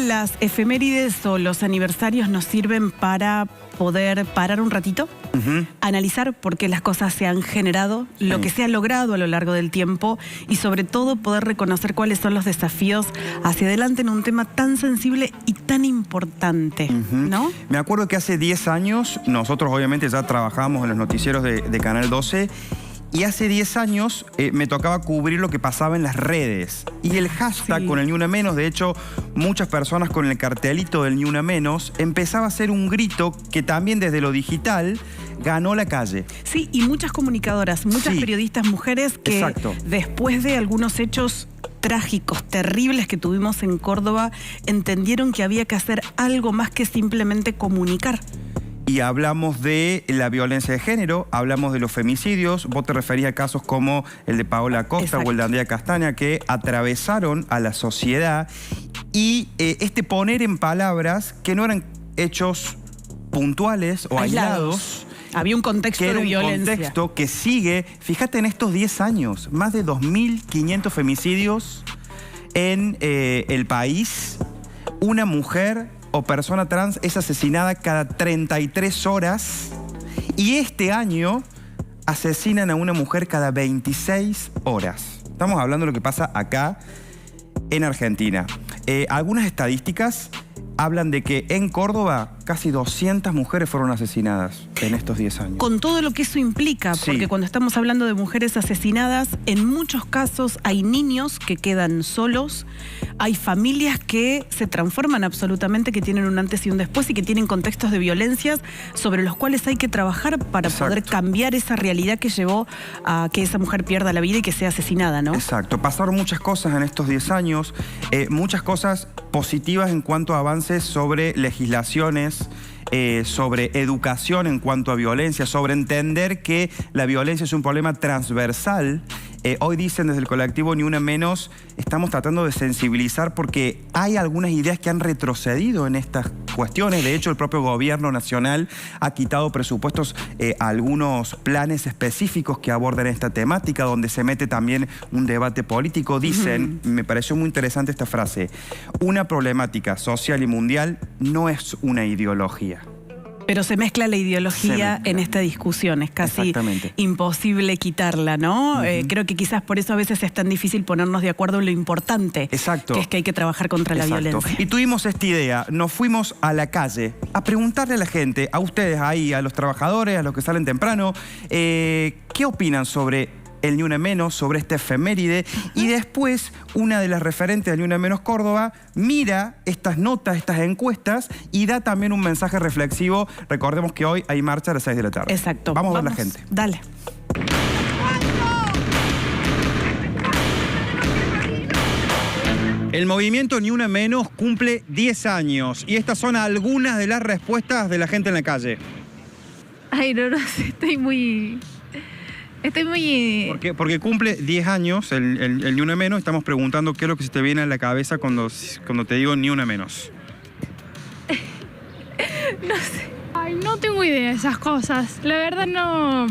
las efemérides o los aniversarios nos sirven para poder parar un ratito, analizar por qué las cosas se han generado, lo que se ha logrado a lo largo del tiempo y sobre todo poder reconocer cuáles son los desafíos hacia adelante en un tema tan sensible y tan importante, ¿no? Me acuerdo que hace 10 años, nosotros obviamente ya trabajábamos en los noticieros de Canal 12, y hace 10 años me tocaba cubrir lo que pasaba en las redes. Y el hashtag con el Ni Una Menos, de hecho, muchas personas con el cartelito del Ni Una Menos, empezaba a ser un grito que también desde lo digital ganó la calle. Sí, y muchas comunicadoras, muchas periodistas mujeres que después de algunos hechos trágicos, terribles que tuvimos en Córdoba, entendieron que había que hacer algo más que simplemente comunicar. Y hablamos de la violencia de género, hablamos de los femicidios. Vos te referís a casos como el de Paola Acosta o el de Andrea Castaña, que atravesaron a la sociedad. Y este poner en palabras que no eran hechos puntuales o aislados. Había un contexto de violencia. Un contexto que sigue, fíjate en estos 10 años, más de 2.500 femicidios en el país. Una mujer o persona trans es asesinada cada 33 horas y este año asesinan a una mujer cada 26 horas. Estamos hablando de lo que pasa acá en Argentina. Algunas estadísticas hablan de que en Córdoba casi 200 mujeres fueron asesinadas en estos 10 años. Con todo lo que eso implica, porque cuando estamos hablando de mujeres asesinadas, en muchos casos hay niños que quedan solos, hay familias que se transforman absolutamente, que tienen un antes y un después y que tienen contextos de violencias sobre los cuales hay que trabajar para poder cambiar esa realidad que llevó a que esa mujer pierda la vida y que sea asesinada, ¿no? Exacto. Pasaron muchas cosas en estos 10 años, muchas cosas positivas en cuanto a avances sobre legislaciones, sobre educación en cuanto a violencia, sobre entender que la violencia es un problema transversal. Hoy dicen desde el colectivo Ni Una Menos, estamos tratando de sensibilizar porque hay algunas ideas que han retrocedido en estas cuestiones. De hecho, el propio gobierno nacional ha quitado presupuestos a algunos planes específicos que abordan esta temática, donde se mete también un debate político. Dicen, me pareció muy interesante esta frase, una problemática social y mundial no es una ideología. Pero se mezcla la ideología en esta discusión, es casi imposible quitarla, ¿no? Creo que quizás por eso a veces es tan difícil ponernos de acuerdo en lo importante, que es que hay que trabajar contra la violencia. Y tuvimos esta idea, nos fuimos a la calle a preguntarle a la gente, a ustedes ahí, a los trabajadores, a los que salen temprano, ¿qué opinan sobre el Ni Una Menos, sobre esta efeméride? Y después, una de las referentes del Ni Una Menos Córdoba mira estas notas, estas encuestas y da también un mensaje reflexivo. Recordemos que hoy hay marcha a las 6 de la tarde. Exacto. Vamos a ver la gente. Dale. El movimiento Ni Una Menos cumple 10 años y estas son algunas de las respuestas de la gente en la calle. Ay, no sé, estoy muy... Porque cumple 10 años el Ni Una Menos. Estamos preguntando qué es lo que se te viene a la cabeza cuando te digo Ni Una Menos. No sé. Ay, no tengo idea de esas cosas. La verdad no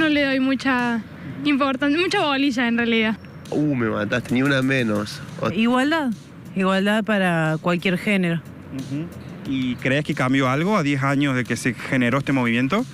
le doy mucha importancia, mucha bolilla en realidad. Me mataste, Ni Una Menos. Igualdad. Igualdad para cualquier género. ¿Y crees que cambió algo a 10 años de que se generó este movimiento?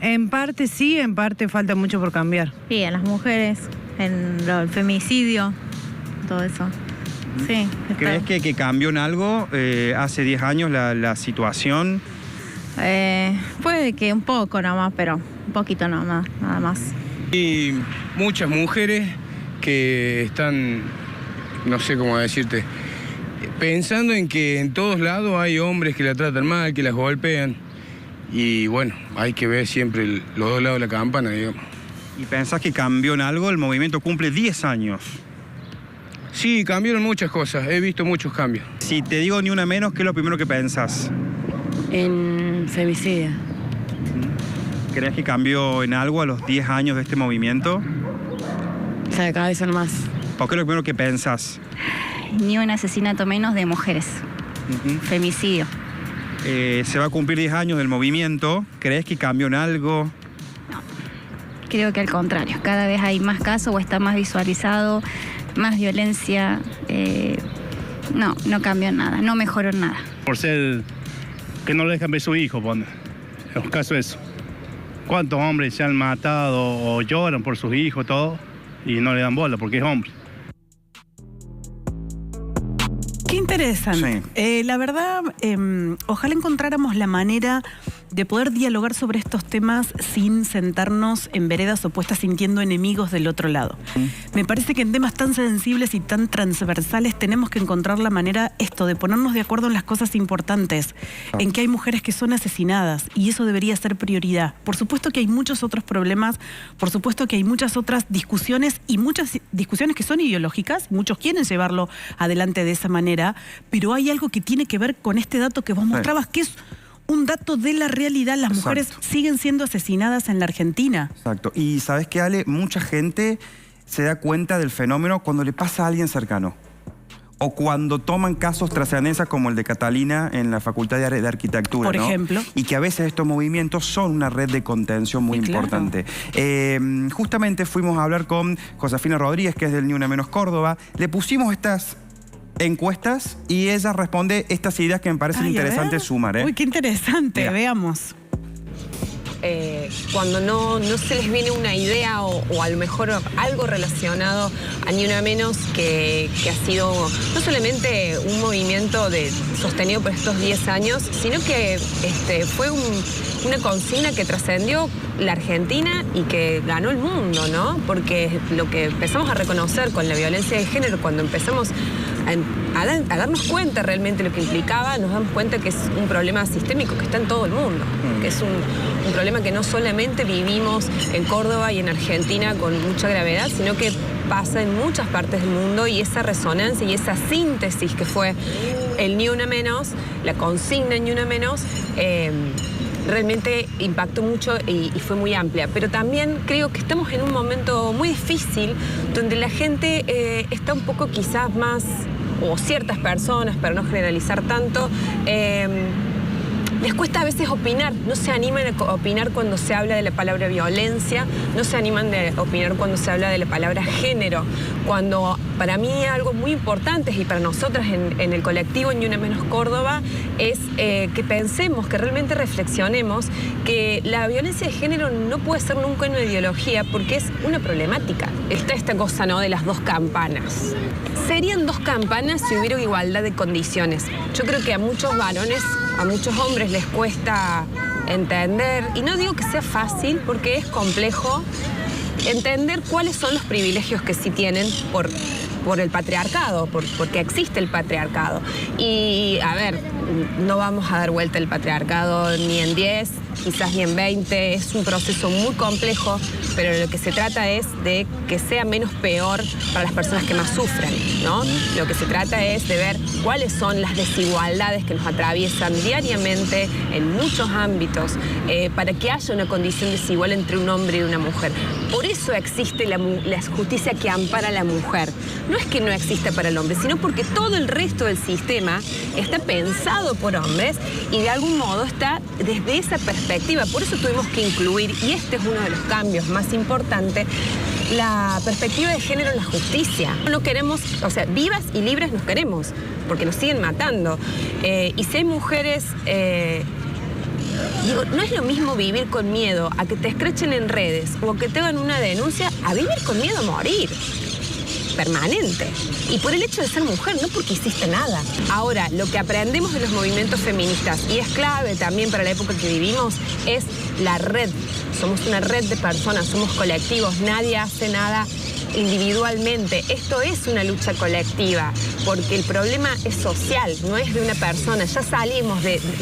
En parte sí, en parte falta mucho por cambiar. Sí, en las mujeres, en el femicidio, todo eso. Sí. ¿Crees que cambió en algo hace 10 años la situación? Puede que un poco nomás, pero un poquito nomás, nada más. Y muchas mujeres que están, no sé cómo decirte, pensando en que en todos lados hay hombres que la tratan mal, que las golpean. Y bueno, hay que ver siempre los dos lados de la campana, digamos. ¿Y pensás que cambió en algo? El movimiento cumple 10 años. Sí, cambiaron muchas cosas, he visto muchos cambios. Si te digo Ni Una Menos, ¿qué es lo primero que pensás? En femicidio. ¿Crees que cambió en algo a los 10 años de este movimiento? O sea, cada vez son más. ¿O qué es lo primero que pensás? Ni un asesinato menos de mujeres. Femicidio. Se va a cumplir 10 años del movimiento. ¿Crees que cambió en algo? No, creo que al contrario. Cada vez hay más casos o está más visualizado, más violencia. no cambió nada, no mejoró nada. Por ser que no le dejan ver su hijo, pone. Es un caso de eso. ¿Cuántos hombres se han matado o lloran por sus hijos, todo, y no le dan bola porque es hombre? Qué interesante. Sí. La verdad, ojalá encontráramos la manera de poder dialogar sobre estos temas sin sentarnos en veredas opuestas sintiendo enemigos del otro lado. Me parece que en temas tan sensibles y tan transversales tenemos que encontrar la manera de ponernos de acuerdo en las cosas importantes, en que hay mujeres que son asesinadas y eso debería ser prioridad. Por supuesto que hay muchos otros problemas, por supuesto que hay muchas otras discusiones y muchas discusiones que son ideológicas, muchos quieren llevarlo adelante de esa manera, pero hay algo que tiene que ver con este dato que vos mostrabas, que es un dato de la realidad. Las mujeres siguen siendo asesinadas en la Argentina. Exacto. Y ¿sabes qué, Ale? Mucha gente se da cuenta del fenómeno cuando le pasa a alguien cercano. O cuando toman casos trascendencia como el de Catalina en la Facultad de Arquitectura, por ejemplo. Y que a veces estos movimientos son una red de contención muy importante. Justamente fuimos a hablar con Josefina Rodríguez, que es del Ni Una Menos Córdoba. Le pusimos estas encuestas y ella responde estas ideas que me parecen interesantes sumar. Uy, qué interesante. Mira. Veamos. Cuando no se les viene una idea o a lo mejor algo relacionado a Ni Una Menos, que ha sido no solamente un movimiento sostenido por estos 10 años, sino que fue una consigna que trascendió la Argentina y que ganó el mundo, ¿no? Porque lo que empezamos a reconocer con la violencia de género, cuando empezamos a darnos cuenta realmente lo que implicaba, nos damos cuenta que es un problema sistémico que está en todo el mundo, que es un problema que no solamente vivimos en Córdoba y en Argentina con mucha gravedad, sino que pasa en muchas partes del mundo, y esa resonancia y esa síntesis que fue el Ni Una Menos, la consigna Ni Una Menos, realmente impactó mucho y fue muy amplia. Pero también creo que estamos en un momento muy difícil donde la gente está un poco quizás más, o ciertas personas, para no generalizar tanto, les cuesta a veces opinar, no se animan a opinar cuando se habla de la palabra violencia, no se animan a opinar cuando se habla de la palabra género, cuando para mí algo muy importante, y para nosotras en el colectivo Ni Una Menos Córdoba, es que pensemos, que realmente reflexionemos que la violencia de género no puede ser nunca una ideología, porque es una problemática. Está esta cosa, ¿no?, de las dos campanas. Serían dos campanas si hubiera igualdad de condiciones. Yo creo que a muchos varones, a muchos hombres les cuesta entender, y no digo que sea fácil porque es complejo, entender cuáles son los privilegios que sí tienen por el patriarcado, porque existe el patriarcado. Y, a ver, no vamos a dar vuelta el patriarcado ni en 10, quizás ni en 20, es un proceso muy complejo, pero lo que se trata es de que sea menos peor para las personas que más sufren, ¿no? Lo que se trata es de ver cuáles son las desigualdades que nos atraviesan diariamente en muchos ámbitos, para que haya una condición desigual entre un hombre y una mujer. Por eso existe la justicia que ampara a la mujer. No es que no exista para el hombre, sino porque todo el resto del sistema está pensado por hombres y de algún modo está desde esa perspectiva. Por eso tuvimos que incluir, y este es uno de los cambios más importantes, la perspectiva de género en la justicia. No queremos, o sea, vivas y libres nos queremos, porque nos siguen matando. Y si hay mujeres... Digo, no es lo mismo vivir con miedo a que te escrachen en redes o que te hagan una denuncia, a vivir con miedo a morir. Permanente. Y por el hecho de ser mujer, no porque hiciste nada. Ahora, lo que aprendemos de los movimientos feministas, y es clave también para la época que vivimos, es la red. Somos una red de personas, somos colectivos, nadie hace nada individualmente. Esto es una lucha colectiva, porque el problema es social, no es de una persona. Ya salimos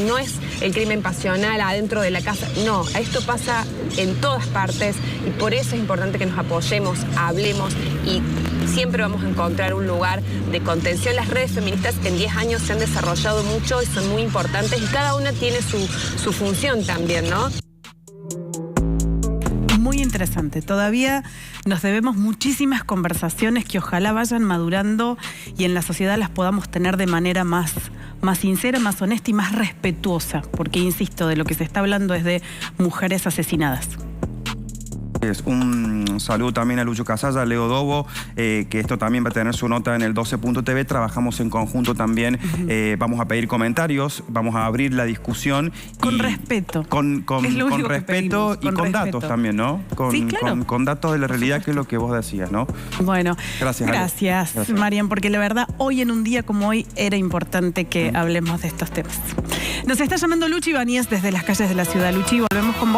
no es el crimen pasional adentro de la casa, no, esto pasa en todas partes, y por eso es importante que nos apoyemos, hablemos, y siempre vamos a encontrar un lugar de contención. Las redes feministas en 10 años se han desarrollado mucho y son muy importantes, y cada una tiene su función también, ¿no? Muy interesante. Todavía nos debemos muchísimas conversaciones que ojalá vayan madurando y en la sociedad las podamos tener de manera más sincera, más honesta y más respetuosa, porque, insisto, de lo que se está hablando es de mujeres asesinadas. Un saludo también a Lucho Casalla, a Leo Dobo, que esto también va a tener su nota en el 12.tv. Trabajamos en conjunto también. Vamos a pedir comentarios, vamos a abrir la discusión. Con respeto. Con respeto y con datos también, ¿no? Sí, claro. Con datos de la realidad, que es lo que vos decías, ¿no? Bueno, gracias, gracias, Marian, porque la verdad, hoy en un día como hoy era importante que hablemos de estos temas. Nos está llamando Luchi Ibáñez desde las calles de la ciudad. Luchi, volvemos con vos.